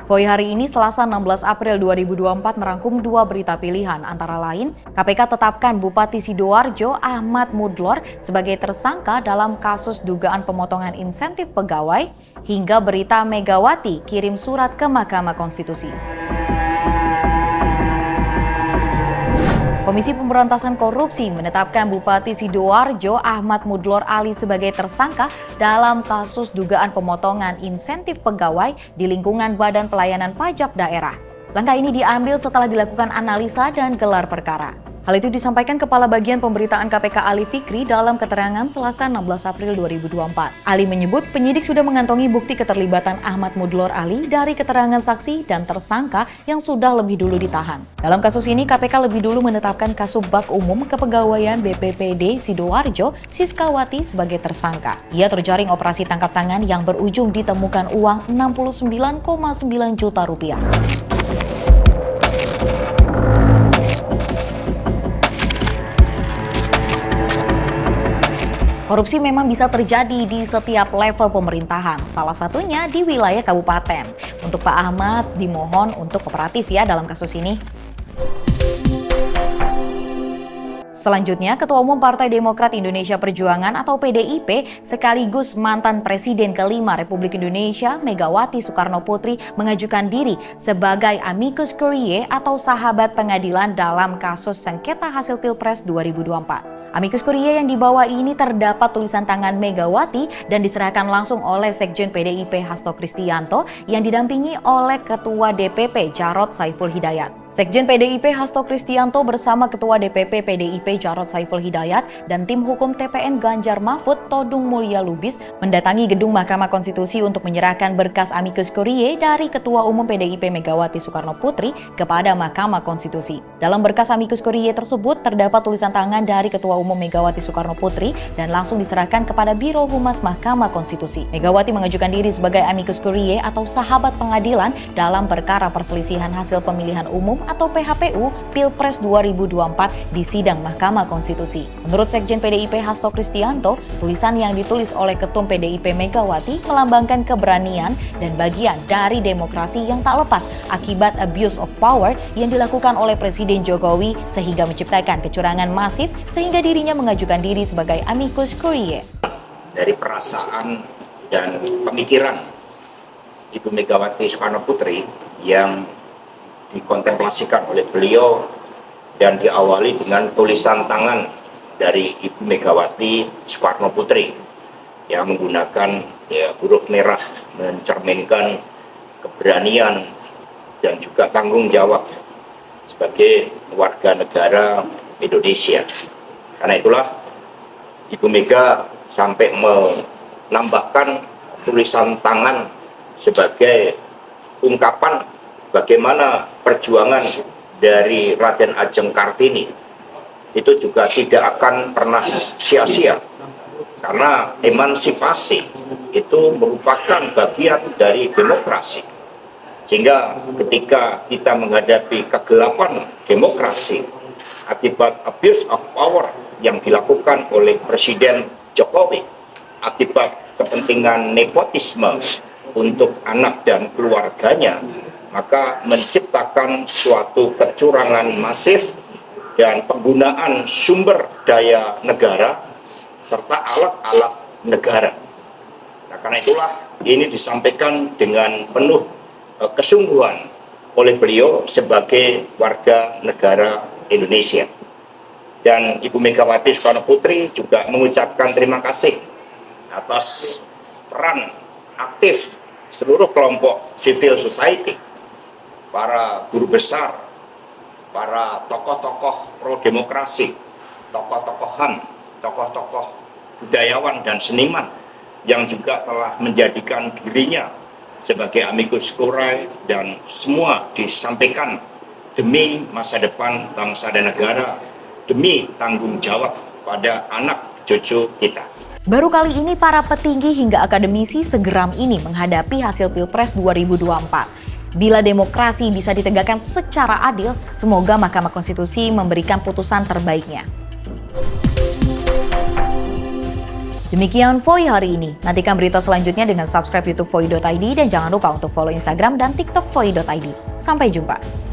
Poi hari ini Selasa 16 April 2024 merangkum dua berita pilihan, antara lain KPK tetapkan Bupati Sidoarjo Ahmad Mudlor sebagai tersangka dalam kasus dugaan pemotongan insentif pegawai, hingga berita Megawati kirim surat ke Mahkamah Konstitusi. Komisi Pemberantasan Korupsi menetapkan Bupati Sidoarjo Ahmad Mudlor Ali sebagai tersangka dalam kasus dugaan pemotongan insentif pegawai di lingkungan Badan Pelayanan Pajak Daerah. Langkah ini diambil setelah dilakukan analisa dan gelar perkara. Hal itu disampaikan Kepala Bagian Pemberitaan KPK Ali Fikri dalam keterangan Selasa 16 April 2024. Ali menyebut penyidik sudah mengantongi bukti keterlibatan Ahmad Mudlor Ali dari keterangan saksi dan tersangka yang sudah lebih dulu ditahan. Dalam kasus ini, KPK lebih dulu menetapkan Kasubag Umum Kepegawaian BPPD Sidoarjo Siskawati sebagai tersangka. Ia terjaring operasi tangkap tangan yang berujung ditemukan uang 69,9 juta rupiah. Korupsi memang bisa terjadi di setiap level pemerintahan, salah satunya di wilayah kabupaten. Untuk Pak Ahmad, dimohon untuk kooperatif ya dalam kasus ini. Selanjutnya, Ketua Umum Partai Demokrat Indonesia Perjuangan atau PDIP sekaligus mantan Presiden kelima Republik Indonesia Megawati Soekarno Putri mengajukan diri sebagai amicus curiae atau sahabat pengadilan dalam kasus sengketa hasil Pilpres 2024. Amicus curiae yang dibawa ini terdapat tulisan tangan Megawati dan diserahkan langsung oleh Sekjen PDIP Hasto Kristianto yang didampingi oleh Ketua DPP Jarod Saiful Hidayat. Sekjen PDIP Hasto Kristianto bersama Ketua DPP PDIP Jarod Saiful Hidayat dan tim hukum TPN Ganjar Mahfud Todung Mulya Lubis mendatangi gedung Mahkamah Konstitusi untuk menyerahkan berkas amicus curiae dari Ketua Umum PDIP Megawati Soekarno Putri kepada Mahkamah Konstitusi. Dalam berkas amicus curiae tersebut terdapat tulisan tangan dari Ketua Umum Megawati Soekarno Putri dan langsung diserahkan kepada Biro Humas Mahkamah Konstitusi. Megawati mengajukan diri sebagai amicus curiae atau sahabat pengadilan dalam perkara perselisihan hasil pemilihan umum atau PHPU Pilpres 2024 di sidang Mahkamah Konstitusi. Menurut Sekjen PDIP Hasto Kristianto, tulisan yang ditulis oleh Ketum PDIP Megawati melambangkan keberanian dan bagian dari demokrasi yang tak lepas akibat abuse of power yang dilakukan oleh Presiden Jokowi sehingga menciptakan kecurangan masif sehingga dirinya mengajukan diri sebagai amicus curiae. Dari perasaan dan pemikiran Ibu Megawati Soekarno Putri yang dikontemplasikan oleh beliau dan diawali dengan tulisan tangan dari Ibu Megawati Soekarno Putri yang menggunakan huruf merah mencerminkan keberanian dan juga tanggung jawab sebagai warga negara Indonesia. Karena itulah Ibu Mega sampai menambahkan tulisan tangan sebagai ungkapan bagaimana perjuangan dari Raden Ajeng Kartini itu juga tidak akan pernah sia-sia, karena emansipasi itu merupakan bagian dari demokrasi. Sehingga ketika kita menghadapi kegelapan demokrasi akibat abuse of power yang dilakukan oleh Presiden Jokowi, akibat kepentingan nepotisme untuk anak dan keluarganya, maka menciptakan suatu kecurangan masif dan penggunaan sumber daya negara serta alat-alat negara. Nah, karena itulah ini disampaikan dengan penuh kesungguhan oleh beliau sebagai warga negara Indonesia. Dan Ibu Megawati Soekarno Putri juga mengucapkan terima kasih atas peran aktif seluruh kelompok civil society, para guru besar, para tokoh-tokoh pro-demokrasi, tokoh-tokoh HAM, tokoh-tokoh budayawan dan seniman yang juga telah menjadikan dirinya sebagai amicus curiae, dan semua disampaikan demi masa depan bangsa dan negara, demi tanggung jawab pada anak cucu kita. Baru kali ini para petinggi hingga akademisi segeram ini menghadapi hasil Pilpres 2024. Bila demokrasi bisa ditegakkan secara adil, semoga Mahkamah Konstitusi memberikan putusan terbaiknya. Demikian Voi hari ini. Nantikan berita selanjutnya dengan subscribe YouTube Voi.id dan jangan lupa untuk follow Instagram dan TikTok Voi.id. Sampai jumpa.